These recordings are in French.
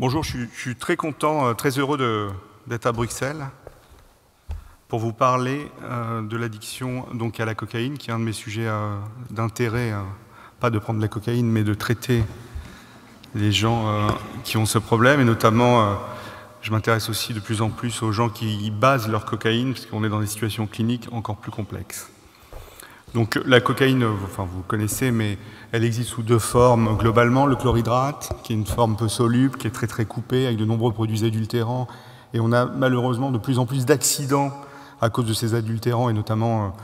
Bonjour, je suis très content, très heureux d'être à Bruxelles pour vous parler de l'addiction donc à la cocaïne, qui est un de mes sujets d'intérêt, pas de prendre de la cocaïne, mais de traiter les gens qui ont ce problème, et notamment, je m'intéresse aussi de plus en plus aux gens qui basent leur cocaïne, parce qu'on est dans des situations cliniques encore plus complexes. Donc la cocaïne, enfin vous connaissez, mais elle existe sous deux formes globalement. Le chlorhydrate, qui est une forme peu soluble, qui est très coupée, avec de nombreux produits adultérants. Et on a malheureusement de plus en plus d'accidents à cause de ces adultérants, et notamment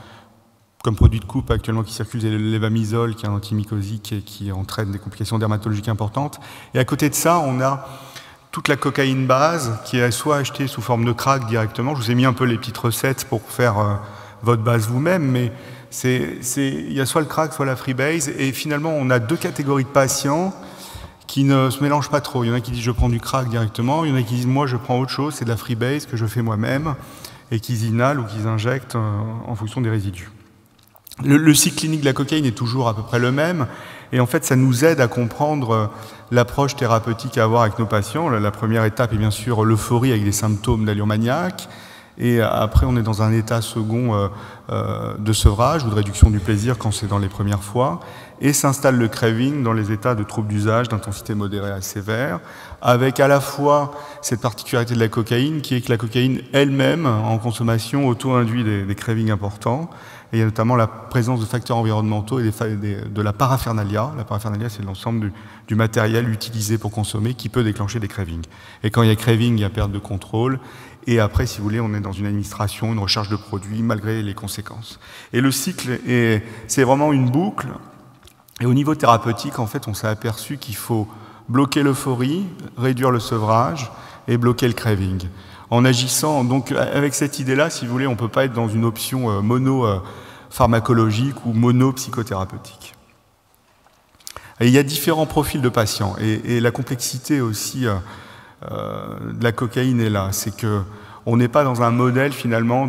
comme produit de coupe actuellement qui circule, c'est l'levamisole, qui est un antimycosique et qui entraîne des complications dermatologiques importantes. Et à côté de ça, on a toute la cocaïne base, qui est soit achetée sous forme de crack directement. Je vous ai mis un peu les petites recettes pour faire votre base vous-même, mais il y a soit le crack, soit la freebase, et finalement on a deux catégories de patients qui ne se mélangent pas trop. Il y en a qui disent je prends du crack directement, il y en a qui disent moi je prends autre chose, c'est de la freebase que je fais moi-même, et qu'ils inhalent ou qu'ils injectent en fonction des résidus. Le cycle clinique de la cocaïne est toujours à peu près le même, et en fait ça nous aide à comprendre l'approche thérapeutique à avoir avec nos patients. La première étape est bien sûr l'euphorie avec des symptômes d'allure maniaque. Et après, on est dans un état second de sevrage ou de réduction du plaisir quand c'est dans les premières fois. Et s'installe le craving dans les états de troubles d'usage d'intensité modérée à sévère, avec à la fois cette particularité de la cocaïne, qui est que la cocaïne elle-même, en consommation, auto-induit des cravings importants. Et il y a notamment la présence de facteurs environnementaux et de la paraphernalia. La paraphernalia, c'est l'ensemble du matériel utilisé pour consommer qui peut déclencher des cravings. Et quand il y a craving, il y a perte de contrôle. Et après, si vous voulez, on est dans une administration, une recherche de produits, malgré les conséquences. Et le cycle, c'est vraiment une boucle. Et au niveau thérapeutique, en fait, on s'est aperçu qu'il faut bloquer l'euphorie, réduire le sevrage et bloquer le craving. En agissant, donc avec cette idée-là, si vous voulez, on ne peut pas être dans une option mono-pharmacologique ou mono-psychothérapeutique. Et il y a différents profils de patients. Et la complexité aussi de la cocaïne est là. C'est qu'on n'est pas dans un modèle finalement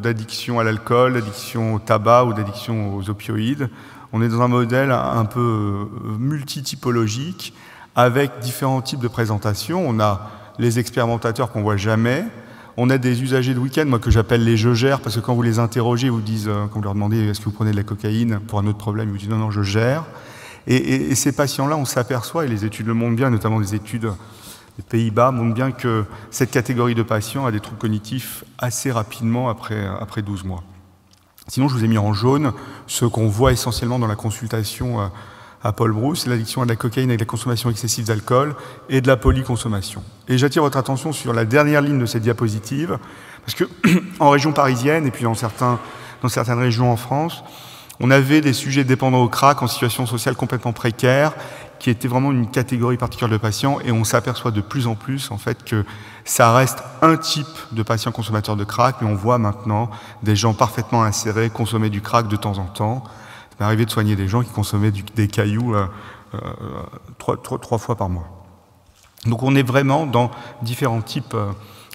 d'addiction à l'alcool, d'addiction au tabac ou d'addiction aux opioïdes. On est dans un modèle un peu multitypologique avec différents types de présentations. On a les expérimentateurs qu'on voit jamais. On a des usagers de week-end, moi que j'appelle les je gère, parce que quand vous les interrogez, ils vous disent, quand vous leur demandez est-ce que vous prenez de la cocaïne pour un autre problème, ils vous disent non, je gère. Et ces patients-là, on s'aperçoit, et les études le montrent bien, notamment les études des Pays-Bas, montrent bien que cette catégorie de patients a des troubles cognitifs assez rapidement après 12 mois. Sinon, je vous ai mis en jaune ce qu'on voit essentiellement dans la consultation à Paul Brousse, l'addiction à de la cocaïne avec la consommation excessive d'alcool et de la polyconsommation. Et j'attire votre attention sur la dernière ligne de cette diapositive, parce que en région parisienne et puis dans certaines régions en France, on avait des sujets dépendants au crack en situation sociale complètement précaire, qui était vraiment une catégorie particulière de patients, et on s'aperçoit de plus en plus en fait que ça reste un type de patients consommateurs de crack, mais on voit maintenant des gens parfaitement insérés consommer du crack de temps en temps. Ça m'est arrivé de soigner des gens qui consommaient des cailloux 3 fois par mois. Donc on est vraiment dans différents types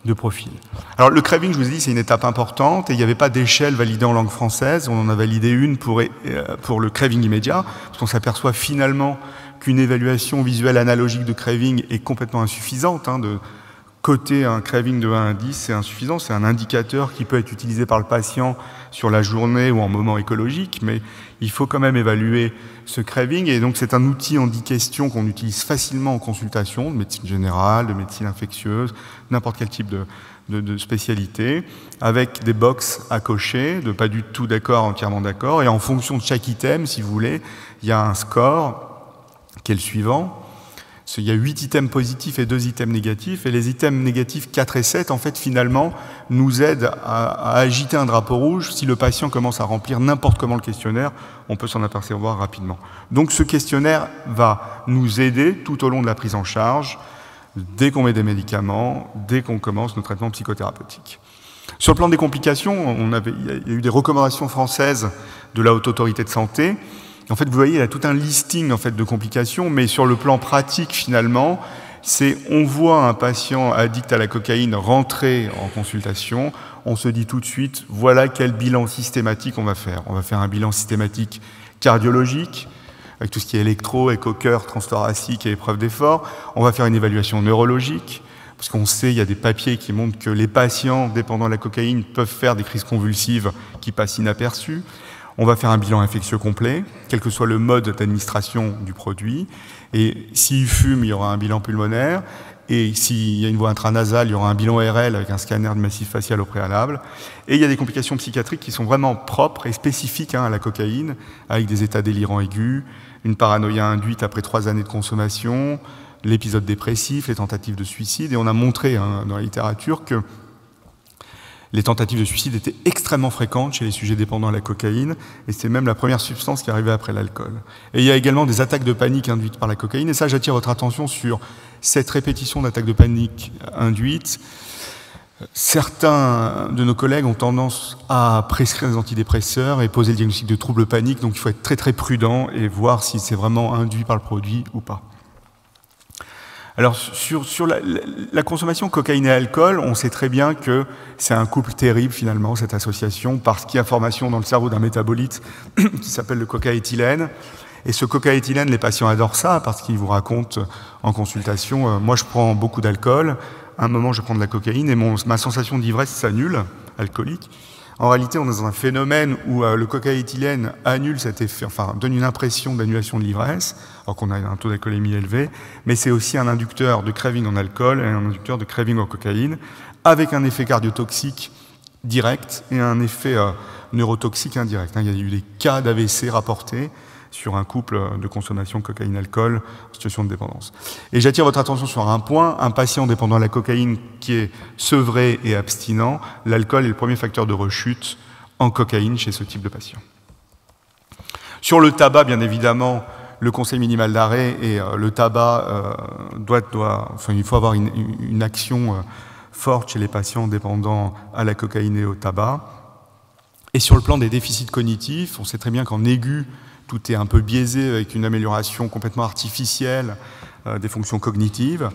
de profils. Alors le craving, je vous ai dit, c'est une étape importante, et il n'y avait pas d'échelle validée en langue française. On en a validé une pour le craving immédiat, parce qu'on s'aperçoit finalement qu'une évaluation visuelle analogique de craving est complètement insuffisante. De coter un craving de 1 à 10, c'est insuffisant. C'est un indicateur qui peut être utilisé par le patient sur la journée ou en moment écologique, mais il faut quand même évaluer ce craving. Et donc c'est un outil en 10 questions qu'on utilise facilement en consultation, de médecine générale, de médecine infectieuse, n'importe quel type de spécialité, avec des box à cocher, de pas du tout d'accord, entièrement d'accord. Et en fonction de chaque item, si vous voulez, il y a un score qui est le suivant. Il y a 8 items positifs et 2 items négatifs, et les items négatifs 4 et 7, en fait, finalement, nous aident à agiter un drapeau rouge. Si le patient commence à remplir n'importe comment le questionnaire, on peut s'en apercevoir rapidement. Donc ce questionnaire va nous aider tout au long de la prise en charge, dès qu'on met des médicaments, dès qu'on commence nos traitements psychothérapeutiques. Sur le plan des complications, il y a eu des recommandations françaises de la Haute Autorité de Santé. En fait, vous voyez, il y a tout un listing en fait, de complications, mais sur le plan pratique, finalement, on voit un patient addict à la cocaïne rentrer en consultation, on se dit tout de suite, voilà quel bilan systématique on va faire. On va faire un bilan systématique cardiologique, avec tout ce qui est électro, écho-cœur, transthoracique et épreuve d'effort. On va faire une évaluation neurologique, parce qu'on sait, il y a des papiers qui montrent que les patients dépendants de la cocaïne peuvent faire des crises convulsives qui passent inaperçues. On va faire un bilan infectieux complet, quel que soit le mode d'administration du produit. Et s'il fume, il y aura un bilan pulmonaire. Et s'il y a une voie intranasale, il y aura un bilan ORL avec un scanner de massif facial au préalable. Et il y a des complications psychiatriques qui sont vraiment propres et spécifiques à la cocaïne, avec des états délirants aigus, une paranoïa induite après 3 années de consommation, l'épisode dépressif, les tentatives de suicide. Et on a montré dans la littérature que les tentatives de suicide étaient extrêmement fréquentes chez les sujets dépendants à la cocaïne, et c'est même la première substance qui arrivait après l'alcool. Et il y a également des attaques de panique induites par la cocaïne, et ça, j'attire votre attention sur cette répétition d'attaques de panique induites. Certains de nos collègues ont tendance à prescrire des antidépresseurs et poser le diagnostic de troubles paniques, donc il faut être très très prudent et voir si c'est vraiment induit par le produit ou pas. Alors, sur la consommation cocaïne et alcool, on sait très bien que c'est un couple terrible, finalement, cette association, parce qu'il y a formation dans le cerveau d'un métabolite qui s'appelle le cocaéthylène. Et ce cocaéthylène, les patients adorent ça, parce qu'ils vous racontent en consultation, moi je prends beaucoup d'alcool, à un moment je prends de la cocaïne, et ma sensation d'ivresse s'annule, alcoolique. En réalité, on est dans un phénomène où le cocaéthylène annule cet effet, enfin donne une impression d'annulation de l'ivresse, alors qu'on a un taux d'alcoolémie élevé, mais c'est aussi un inducteur de craving en alcool et un inducteur de craving en cocaïne, avec un effet cardiotoxique direct et un effet neurotoxique indirect. Il y a eu des cas d'AVC rapportés sur un couple de consommation cocaïne-alcool en situation de dépendance. Et j'attire votre attention sur un point, un patient dépendant à la cocaïne qui est sevré et abstinent, l'alcool est le premier facteur de rechute en cocaïne chez ce type de patient. Sur le tabac, bien évidemment, le conseil minimal d'arrêt et le tabac il faut avoir une action forte chez les patients dépendants à la cocaïne et au tabac. Et sur le plan des déficits cognitifs, on sait très bien qu'en aigu, tout est un peu biaisé avec une amélioration complètement artificielle des fonctions cognitives.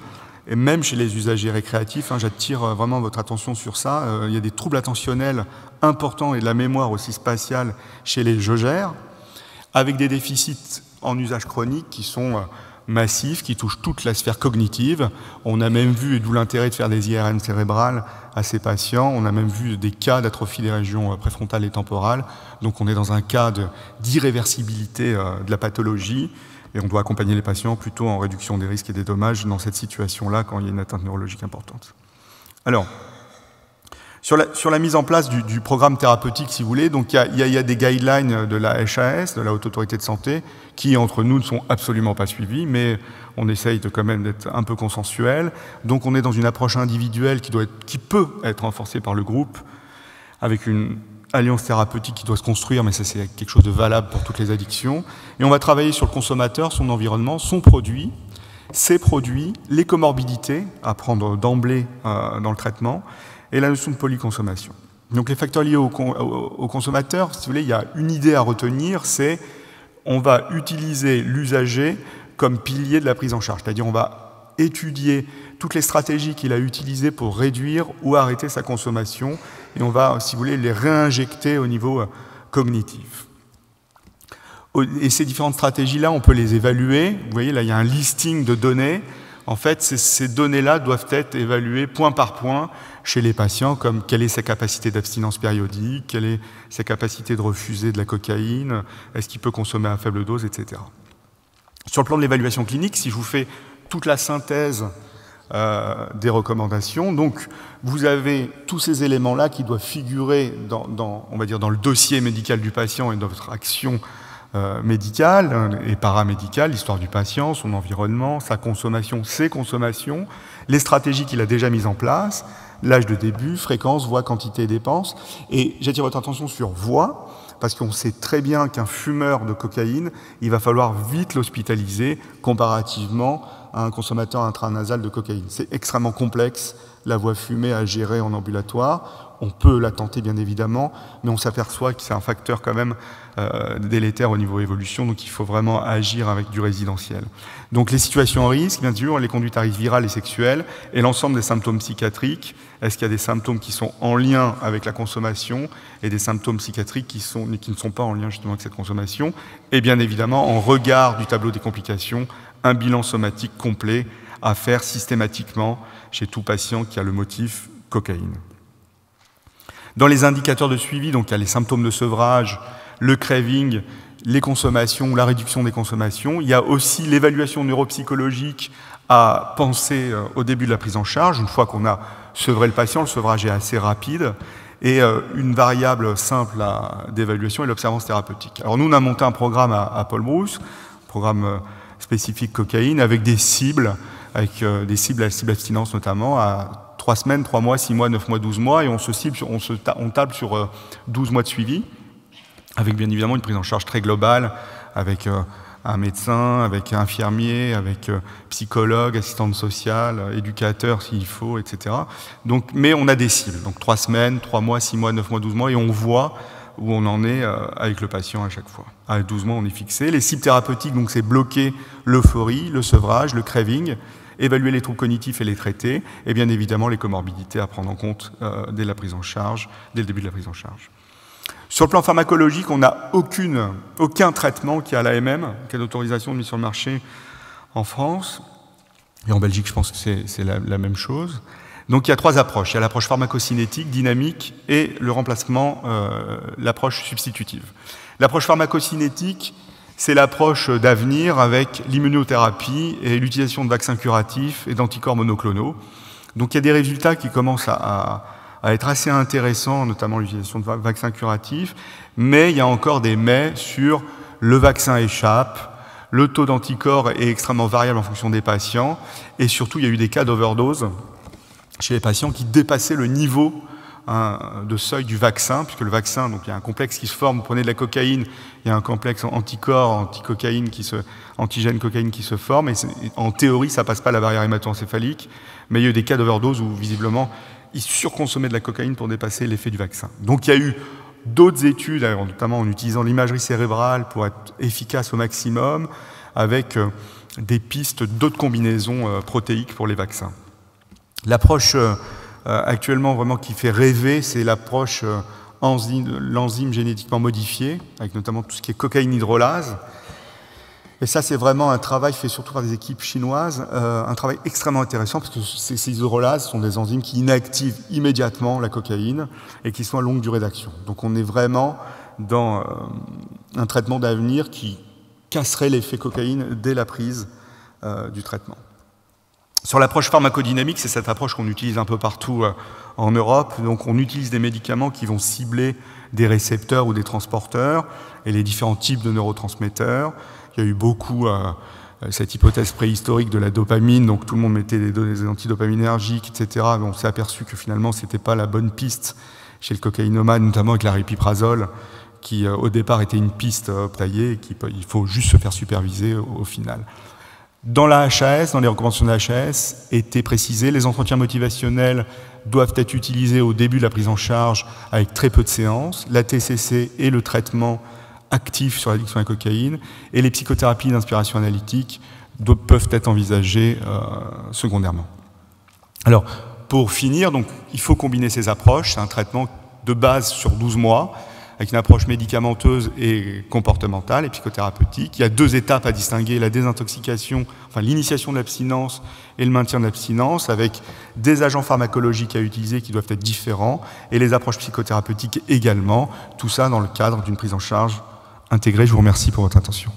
Et même chez les usagers récréatifs, j'attire vraiment votre attention sur ça, il y a des troubles attentionnels importants et de la mémoire aussi spatiale chez les jeugères, avec des déficits en usage chronique qui sont massifs, qui touchent toute la sphère cognitive. On a même vu, et d'où l'intérêt de faire des IRM cérébrales à ces patients, on a même vu des cas d'atrophie des régions préfrontales et temporales. Donc on est dans un cas d'irréversibilité de la pathologie, et on doit accompagner les patients plutôt en réduction des risques et des dommages dans cette situation-là quand il y a une atteinte neurologique importante. Alors, sur la mise en place du programme thérapeutique, si vous voulez, donc il y a des guidelines de la HAS, de la Haute Autorité de Santé, qui, entre nous, ne sont absolument pas suivis, mais on essaye quand même d'être un peu consensuel. Donc on est dans une approche individuelle qui peut être renforcée par le groupe, avec une alliance thérapeutique qui doit se construire, mais ça c'est quelque chose de valable pour toutes les addictions. Et on va travailler sur le consommateur, son environnement, son produit, ses produits, les comorbidités à prendre d'emblée dans le traitement, et la notion de polyconsommation. Donc les facteurs liés au consommateur, si vous voulez, il y a une idée à retenir, c'est on va utiliser l'usager comme pilier de la prise en charge, c'est-à-dire on va étudier toutes les stratégies qu'il a utilisées pour réduire ou arrêter sa consommation, et on va, si vous voulez, les réinjecter au niveau cognitif. Et ces différentes stratégies-là, on peut les évaluer. Vous voyez, là, il y a un listing de données. En fait, ces données-là doivent être évaluées point par point chez les patients, comme quelle est sa capacité d'abstinence périodique, quelle est sa capacité de refuser de la cocaïne, est-ce qu'il peut consommer à faible dose, etc. Sur le plan de l'évaluation clinique, si je vous fais toute la synthèse des recommandations, donc vous avez tous ces éléments-là qui doivent figurer on va dire, dans le dossier médical du patient et dans votre action médicale et paramédicale, l'histoire du patient, son environnement, sa consommation, ses consommations, les stratégies qu'il a déjà mises en place, l'âge de début, fréquence, voie, quantité et dépenses. Et j'attire votre attention sur voie, parce qu'on sait très bien qu'un fumeur de cocaïne, il va falloir vite l'hospitaliser comparativement à un consommateur intranasal de cocaïne. C'est extrêmement complexe la voie fumée à gérer en ambulatoire. On peut la tenter bien évidemment, mais on s'aperçoit que c'est un facteur quand même délétère au niveau évolution, donc il faut vraiment agir avec du résidentiel. Donc les situations en risque, bien sûr, les conduites à risque viral et sexuel, et l'ensemble des symptômes psychiatriques. Est-ce qu'il y a des symptômes qui sont en lien avec la consommation et des symptômes psychiatriques qui ne sont pas en lien justement avec cette consommation? Et bien évidemment, en regard du tableau des complications, un bilan somatique complet à faire systématiquement chez tout patient qui a le motif cocaïne. Dans les indicateurs de suivi, donc il y a les symptômes de sevrage, le craving, les consommations, la réduction des consommations. Il y a aussi l'évaluation neuropsychologique à penser au début de la prise en charge. Une fois qu'on a sevré le patient, le sevrage est assez rapide. Et une variable simple d'évaluation est l'observance thérapeutique. Alors nous, on a monté un programme à Paul Brousse, programme spécifique cocaïne, avec des cibles, des cibles à cible abstinence notamment, à 3 semaines, 3 mois, 6 mois, 9 mois, 12 mois, et on table sur 12 mois de suivi, avec bien évidemment une prise en charge très globale, avec un médecin, avec un infirmier, avec psychologue, assistante sociale, éducateur s'il faut, etc. Donc, mais on a des cibles, donc 3 semaines, 3 mois, 6 mois, 9 mois, 12 mois, et on voit où on en est avec le patient à chaque fois. À 12 mois, on est fixé. Les cibles thérapeutiques, donc c'est bloquer l'euphorie, le sevrage, le craving, évaluer les troubles cognitifs et les traiter, et bien évidemment les comorbidités à prendre en compte dès la prise en charge, dès le début de la prise en charge. Sur le plan pharmacologique, on n'a aucun traitement qui a l'AMM, qui a l'autorisation de mise sur le marché en France. Et en Belgique, je pense que c'est la même chose. Donc il y a 3 approches. Il y a l'approche pharmacocinétique, dynamique, et le remplacement, l'approche substitutive. L'approche pharmacocinétique, c'est l'approche d'avenir avec l'immunothérapie et l'utilisation de vaccins curatifs et d'anticorps monoclonaux. Donc il y a des résultats qui commencent à être assez intéressants, notamment l'utilisation de vaccins curatifs, mais il y a encore des mais sur le vaccin échappe, le taux d'anticorps est extrêmement variable en fonction des patients, et surtout il y a eu des cas d'overdose chez les patients qui dépassaient le niveau de seuil du vaccin, puisque le vaccin, donc il y a un complexe qui se forme, vous prenez de la cocaïne, il y a un complexe anticorps, antigène cocaïne qui se forme, et en théorie ça passe pas la barrière hémato-encéphalique, mais il y a eu des cas d'overdose où visiblement ils surconsommaient de la cocaïne pour dépasser l'effet du vaccin. Donc il y a eu d'autres études, notamment en utilisant l'imagerie cérébrale pour être efficace au maximum, avec des pistes d'autres combinaisons protéiques pour les vaccins. L'approche actuellement vraiment qui fait rêver, c'est l'approche l'enzyme génétiquement modifié, avec notamment tout ce qui est cocaïne hydrolase. Et ça, c'est vraiment un travail fait surtout par des équipes chinoises, un travail extrêmement intéressant, parce que ces hydrolases sont des enzymes qui inactivent immédiatement la cocaïne et qui sont à longue durée d'action. Donc on est vraiment dans un traitement d'avenir qui casserait l'effet cocaïne dès la prise du traitement. Sur l'approche pharmacodynamique, c'est cette approche qu'on utilise un peu partout en Europe. Donc on utilise des médicaments qui vont cibler des récepteurs ou des transporteurs et les différents types de neurotransmetteurs. Il y a eu beaucoup cette hypothèse préhistorique de la dopamine, donc tout le monde mettait des antidopaminergiques, etc. Mais on s'est aperçu que finalement ce n'était pas la bonne piste chez le cocaïnomane, notamment avec l'aripiprazole, qui au départ était une piste taillée et qu'il faut juste se faire superviser au final. Dans la HAS, dans les recommandations de la HAS, était précisé les entretiens motivationnels doivent être utilisés au début de la prise en charge avec très peu de séances, la TCC et le traitement actif sur l'addiction à la cocaïne, et les psychothérapies d'inspiration analytique peuvent être envisagées secondairement. Alors, pour finir, donc, il faut combiner ces approches. C'est un traitement de base sur 12 mois, avec une approche médicamenteuse et comportementale et psychothérapeutique. Il y a 2 étapes à distinguer, la désintoxication, enfin l'initiation de l'abstinence et le maintien de l'abstinence, avec des agents pharmacologiques à utiliser qui doivent être différents, et les approches psychothérapeutiques également, tout ça dans le cadre d'une prise en charge intégrée. Je vous remercie pour votre attention.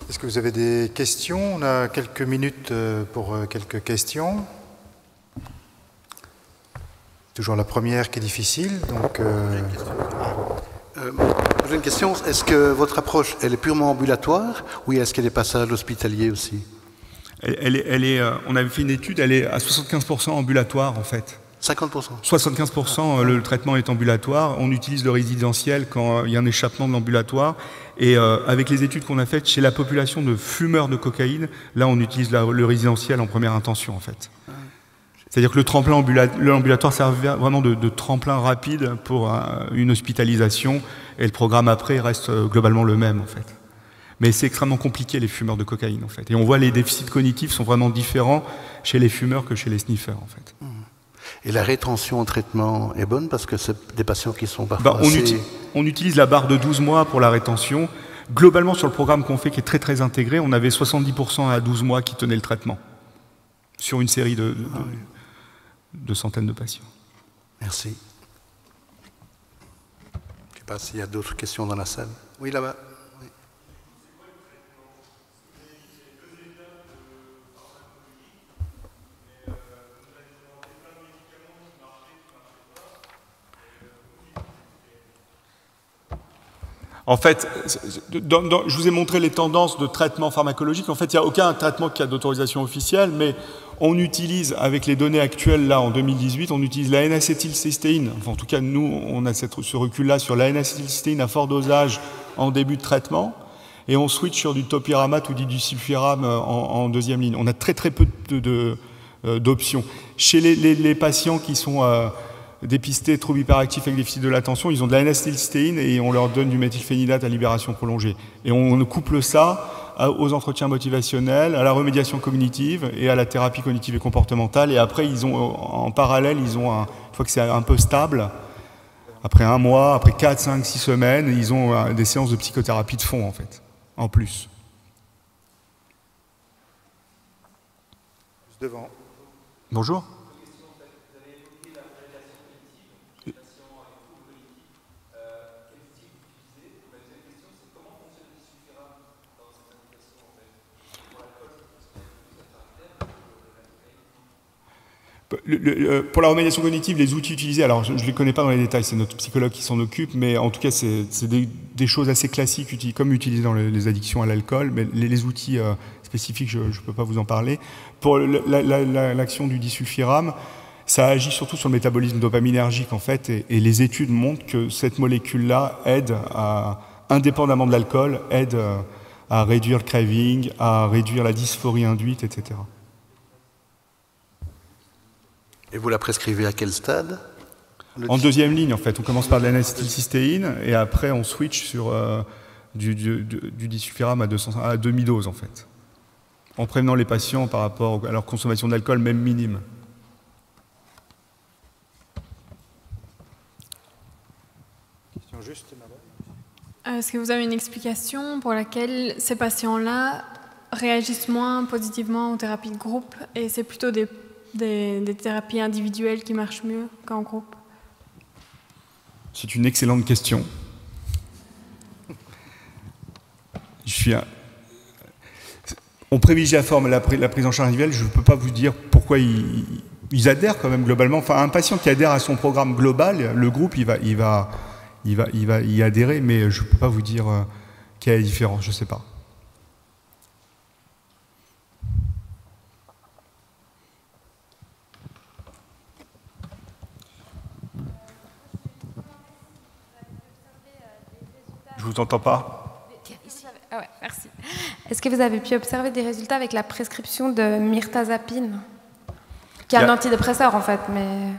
Est-ce que vous avez des questions? On a quelques minutes pour quelques questions. Toujours la première qui est difficile. Donc, j'ai une question. Est-ce que votre approche, elle est purement ambulatoire ou est-ce qu'elle est passée à l'hospitalier aussi? On avait fait une étude, elle est à 75% ambulatoire en fait. 50%. 75%, le traitement est ambulatoire. On utilise le résidentiel quand il y a un échappement de l'ambulatoire. Et avec les études qu'on a faites chez la population de fumeurs de cocaïne, là, on utilise le résidentiel en première intention, en fait. C'est-à-dire que l'ambulatoire sert vraiment de tremplin rapide pour une hospitalisation, et le programme après reste globalement le même, en fait. Mais c'est extrêmement compliqué, les fumeurs de cocaïne, en fait. Et on voit les déficits cognitifs sont vraiment différents chez les fumeurs que chez les sniffers, en fait. Et la rétention en traitement est bonne parce que c'est des patients qui sont parfois on utilise la barre de 12 mois pour la rétention. Globalement, sur le programme qu'on fait, qui est très très intégré, on avait 70% à 12 mois qui tenaient le traitement, sur une série de centaines de patients. Merci. Je ne sais pas s'il y a d'autres questions dans la salle. Oui, là-bas. Oui. En fait, je vous ai montré les tendances de traitement pharmacologique. En fait, il n'y a aucun traitement qui a d'autorisation officielle, mais on utilise, avec les données actuelles, là, en 2018, on utilise la N-acétylcystéine. Enfin, en tout cas, nous, on a ce recul-là sur la N-acétylcystéine à fort dosage en début de traitement, et on switch sur du topiramate ou du disulfiram en deuxième ligne. On a très très peu d'options. Chez les patients qui sont dépistés troubles hyperactifs avec déficit de l'attention, ils ont de la N-acétylcystéine et on leur donne du méthylphénidate à libération prolongée. Et on couple ça aux entretiens motivationnels, à la remédiation cognitive et à la thérapie cognitive et comportementale. Et après, ils ont, en parallèle, une fois que c'est un peu stable, après 1 mois, après 4, 5, 6 semaines, ils ont des séances de psychothérapie de fond, en fait, en plus. Devant. Bonjour. Pour la remédiation cognitive, les outils utilisés, alors je ne les connais pas dans les détails, c'est notre psychologue qui s'en occupe, mais en tout cas, c'est des choses assez classiques, comme utilisées dans les addictions à l'alcool, mais les outils spécifiques, je ne peux pas vous en parler. Pour l'action du disulfiram, ça agit surtout sur le métabolisme dopaminergique, en fait, et les études montrent que cette molécule-là aide, indépendamment de l'alcool, aide à réduire le craving, à réduire la dysphorie induite, etc. Et vous la prescrivez à quel stade? En deuxième ligne, en fait. On commence par de l'N-acétylcystéine et après on switch sur du disulfiram à demi-dose, en fait. En prévenant les patients par rapport à leur consommation d'alcool, même minime. Question juste, madame. Est-ce que vous avez une explication pour laquelle ces patients-là réagissent moins positivement aux thérapies de groupe et c'est plutôt des thérapies individuelles qui marchent mieux qu'en groupe? C'est une excellente question. On privilégie à forme la prise en charge individuelle. Je ne peux pas vous dire pourquoi ils adhèrent quand même globalement. Enfin, un patient qui adhère à son programme global, le groupe, il va y adhérer, mais je ne peux pas vous dire quelle est la différence, je ne sais pas. Je vous entends pas. Ah ouais, merci. Est-ce que vous avez pu observer des résultats avec la prescription de mirtazapine, qui est un antidépresseur en fait, mais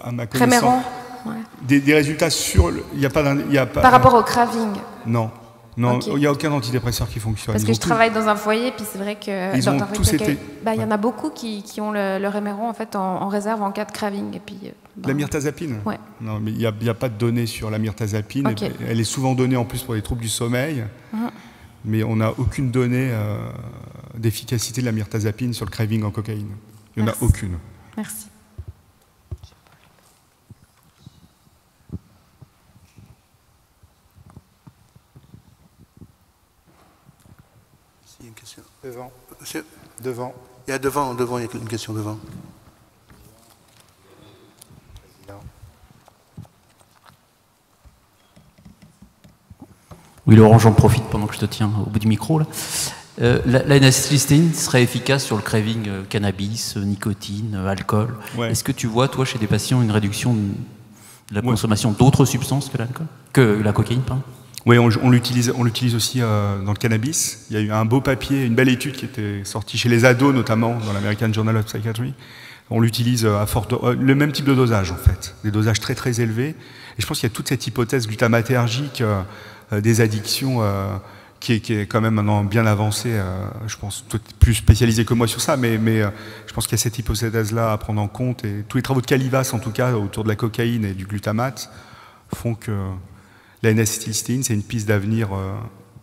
à ma connaissance, Reméron, ouais. Des résultats sur, il y a pas. Par rapport au craving. Non, Okay. Il n'y a aucun antidépresseur qui fonctionne. Parce que je travaille dans un foyer, puis c'est vrai que ils ont tous été. Il y en a beaucoup qui ont le Reméron en fait en réserve en cas de craving. Et puis, la mirtazapine? Ouais. Non, mais il n'y a pas de données sur la mirtazapine. Okay. Elle est souvent donnée en plus pour les troubles du sommeil, mais on n'a aucune donnée d'efficacité de la mirtazapine sur le craving en cocaïne. Il n'y en a aucune. Merci. Il y a une question. Devant. Monsieur. Devant. Il y a devant, il y a une question devant. Oui, Laurent, j'en profite pendant que je te tiens au bout du micro. Là. La N-acétylcystéine serait efficace sur le craving cannabis, nicotine, alcool. Ouais. Est-ce que tu vois, toi, chez des patients, une réduction de la consommation d'autres substances que l'alcool, que la cocaïne, pardon? Oui, on l'utilise aussi dans le cannabis. Il y a eu un beau papier, une belle étude qui était sortie chez les ados, notamment dans l'American Journal of Psychiatry. On l'utilise à le même type de dosage, en fait, des dosages très très élevés. Et je pense qu'il y a toute cette hypothèse glutamatergique des addictions qui est quand même maintenant bien avancée. Je pense toi, plus spécialisé que moi sur ça, mais je pense qu'il y a cette hypothèse-là à prendre en compte. Et tous les travaux de Calivas, en tout cas, autour de la cocaïne et du glutamate, font que la N-acétylcystéine, c'est une piste d'avenir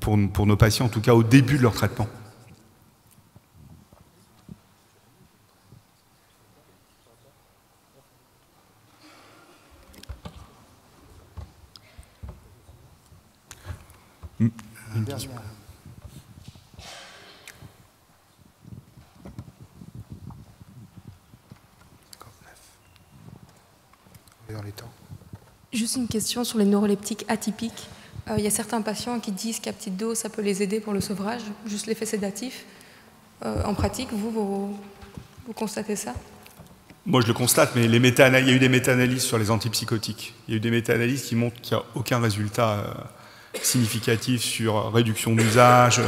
pour nos patients, en tout cas au début de leur traitement. Juste une question sur les neuroleptiques atypiques. Il y a certains patients qui disent qu'à petite dose, ça peut les aider pour le sevrage, juste l'effet sédatif. En pratique, vous constatez ça? Moi, je le constate, mais il y a eu des méta-analyses sur les antipsychotiques. Il y a eu des méta-analyses qui montrent qu'il n'y a aucun résultat significatif sur réduction d'usage,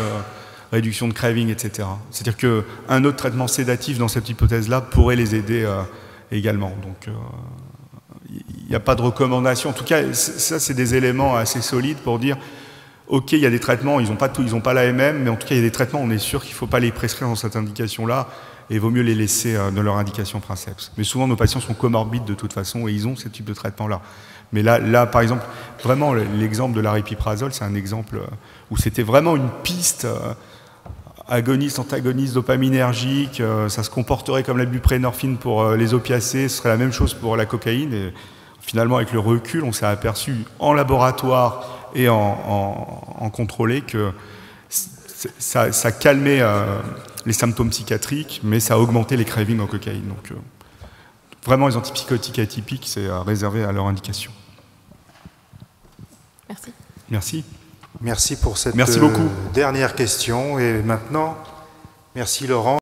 réduction de craving, etc. C'est-à-dire qu'un autre traitement sédatif dans cette hypothèse-là pourrait les aider également. Donc, il n'y a pas de recommandation. En tout cas, ça, c'est des éléments assez solides pour dire, OK, il y a des traitements, ils n'ont pas l'AMM, mais en tout cas, il y a des traitements, on est sûr qu'il ne faut pas les prescrire dans cette indication-là, et il vaut mieux les laisser dans leur indication princeps. Mais souvent, nos patients sont comorbides de toute façon, et ils ont ce type de traitement-là. Mais là, par exemple, vraiment, l'exemple de l'aripiprazole, c'est un exemple où c'était vraiment une piste agoniste, antagoniste, dopaminergique, ça se comporterait comme la buprenorphine pour les opiacés, ce serait la même chose pour la cocaïne. Et finalement, avec le recul, on s'est aperçu en laboratoire et en contrôlé que ça calmait les symptômes psychiatriques, mais ça augmentait les cravings en cocaïne. Donc, vraiment, les antipsychotiques atypiques, c'est réservé à leur indication. Merci. Merci. Merci pour cette beaucoup. dernière question. Et maintenant, merci Laurent.